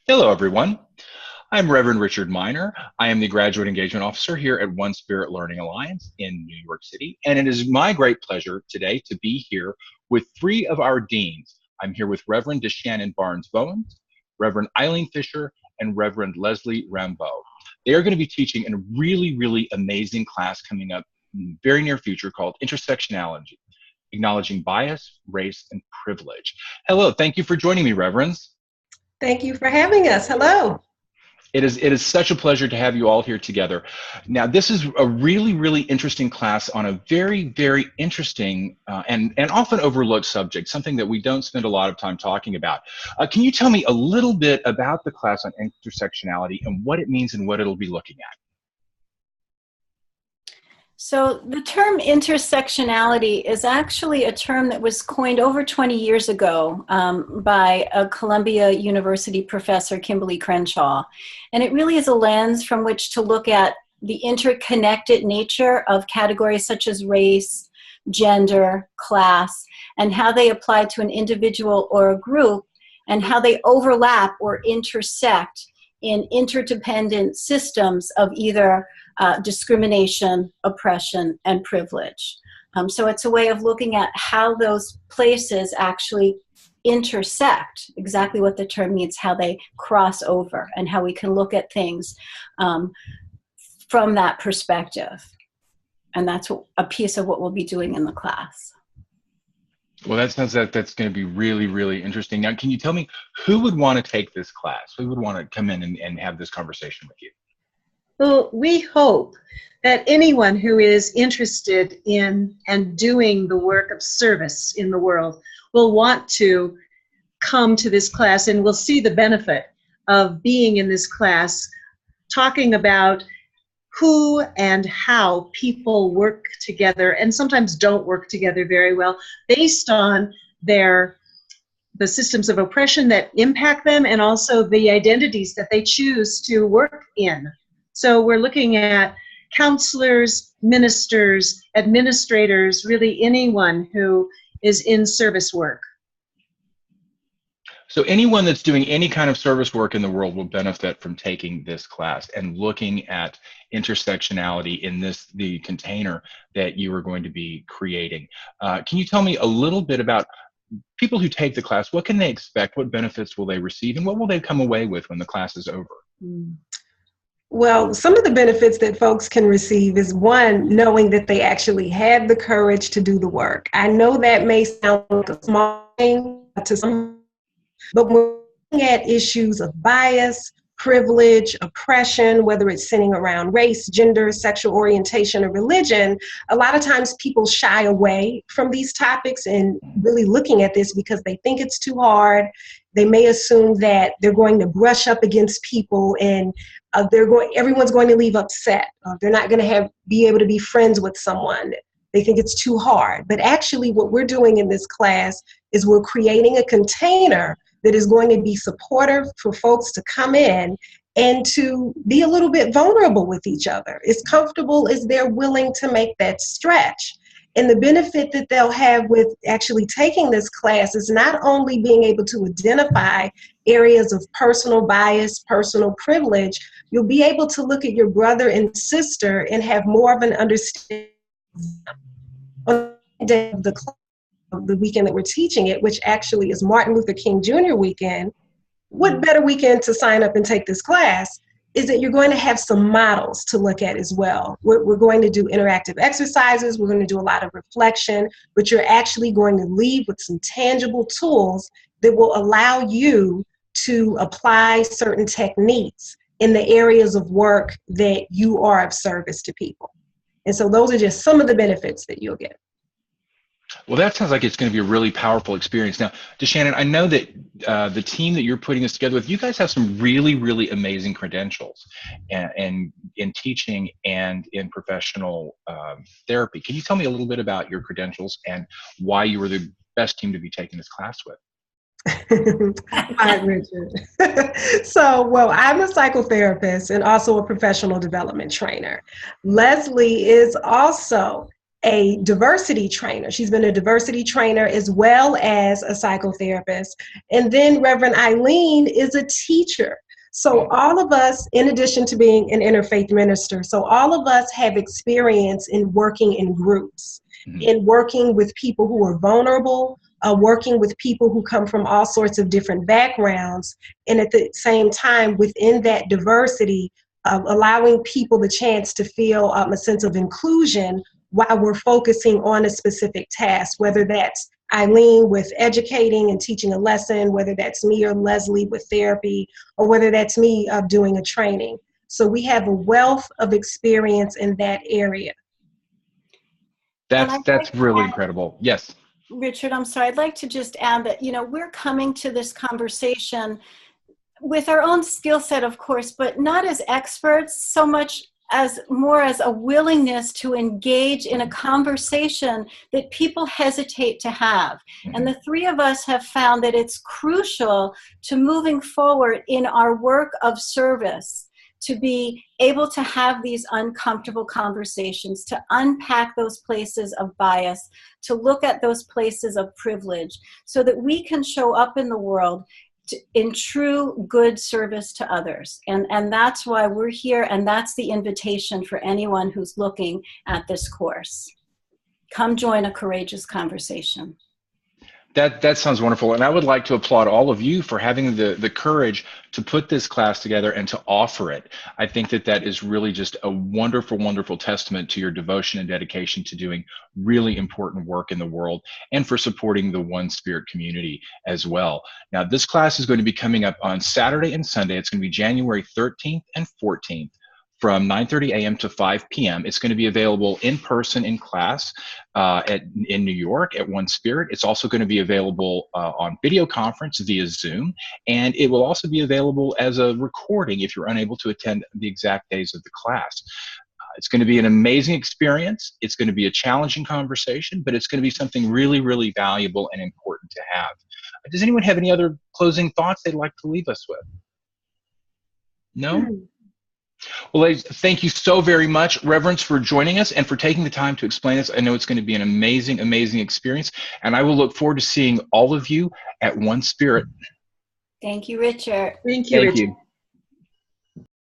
Hello, everyone. I'm Reverend Richard Miner. I am the Graduate Engagement Officer here at One Spirit Learning Alliance in New York City. And it is my great pleasure today to be here with three of our deans. I'm here with Reverend DeShannon Barnes-Bowens, Reverend Eileen Fisher, and Reverend Leslie Reambeault. They are going to be teaching in a really amazing class coming up in the very near future called Intersectionality, Acknowledging Bias, Race, and Privilege. Hello, thank you for joining me, Reverends. Thank you for having us. Hello. It is such a pleasure to have you all here together. Now, this is a really interesting class on a very interesting and often overlooked subject, something that we don't spend a lot of time talking about. Can you tell me a little bit about the class on intersectionality and what it means and what it'll be looking at? So the term intersectionality is actually a term that was coined over 20 years ago by a Columbia University professor, Kimberly Crenshaw. And it really is a lens from which to look at the interconnected nature of categories such as race, gender, class, and how they apply to an individual or a group, and how they overlap or intersect in interdependent systems of either discrimination, oppression, and privilege. So it's a way of looking at how those places actually intersect, exactly what the term means, how they cross over, and how we can look at things from that perspective. And that's a piece of what we'll be doing in the class. Well, that sounds like that's going to be really interesting. Now, can you tell me who would want to take this class? Who would want to come in and have this conversation with you? Well, we hope that anyone who is interested in and doing the work of service in the world will want to come to this class and will see the benefit of being in this class, talking about who and how people work together and sometimes don't work together very well based on the systems of oppression that impact them and also the identities that they choose to work in. So we're looking at counselors, ministers, administrators, really anyone who is in service work. So anyone that's doing any kind of service work in the world will benefit from taking this class and looking at intersectionality in the container that you are going to be creating. Can you tell me a little bit about people who take the class? What can they expect? What benefits will they receive? And what will they come away with when the class is over? Well, some of the benefits that folks can receive is, one, knowing that they actually had the courage to do the work. I know that may sound like a small thing to some, but when we're looking at issues of bias, privilege, oppression, whether it's centering around race, gender, sexual orientation, or religion, a lot of times people shy away from these topics and really looking at this because they think it's too hard. They may assume that they're going to brush up against people and everyone's going to leave upset. They're not going to be able to be friends with someone. They think it's too hard. But actually what we're doing in this class is we're creating a container that is going to be supportive for folks to come in and to be a little bit vulnerable with each other, as comfortable as they're willing to make that stretch. And the benefit that they'll have with actually taking this class is not only being able to identify areas of personal bias, personal privilege, you'll be able to look at your brother and sister and have more of an understanding of the weekend that we're teaching it, which actually is Martin Luther King Jr. weekend. What better weekend to sign up and take this class is that you're going to have some models to look at as well. We're going to do interactive exercises, we're going to do a lot of reflection, but you're actually going to leave with some tangible tools that will allow you to apply certain techniques in the areas of work that you are of service to people. And so those are just some of the benefits that you'll get. Well, that sounds like it's going to be a really powerful experience. Now, DeShannon, I know that the team that you're putting this together with, you guys have some really amazing credentials in teaching and in professional therapy. Can you tell me a little bit about your credentials and why you were the best team to be taking this class with? Hi, Richard. Well, I'm a psychotherapist and also a professional development trainer. Leslie is also a diversity trainer. She's been a diversity trainer as well as a psychotherapist. And then Reverend Eileen is a teacher. So all of us, in addition to being an interfaith minister, so all of us have experience in working in groups, in working with people who are vulnerable, working with people who come from all sorts of different backgrounds, and at the same time, within that diversity, allowing people the chance to feel a sense of inclusion while we're focusing on a specific task, whether that's Eileen with educating and teaching a lesson, whether that's me or Leslie with therapy, or whether that's me doing a training. So we have a wealth of experience in that area. That's really incredible. Yes. Richard, I'm sorry. I'd like to just add that, we're coming to this conversation with our own skill set, of course, but not as experts so much as more as a willingness to engage in a conversation that people hesitate to have. And the three of us have found that it's crucial to moving forward in our work of service to be able to have these uncomfortable conversations, to unpack those places of bias, to look at those places of privilege, so that we can show up in the world in true good service to others. And that's why we're here, and that's the invitation for anyone who's looking at this course. Come join a courageous conversation. That sounds wonderful. And I would like to applaud all of you for having the courage to put this class together and to offer it. I think that is really just a wonderful, wonderful testament to your devotion and dedication to doing really important work in the world and for supporting the One Spirit community as well. Now, this class is going to be coming up on Saturday and Sunday. It's going to be January 13th and 14th. From 9:30 a.m. to 5 p.m. It's going to be available in person in class in New York at One Spirit. It's also going to be available on video conference via Zoom, and it will also be available as a recording if you're unable to attend the exact days of the class. It's going to be an amazing experience. It's going to be a challenging conversation, but it's going to be something really, really valuable and important to have. Does anyone have any other closing thoughts they'd like to leave us with? No? Well, ladies, thank you so very much, Reverends, for joining us and for taking the time to explain this. I know it's going to be an amazing, amazing experience, and I will look forward to seeing all of you at One Spirit. Thank you, Richard. Thank you, Richard.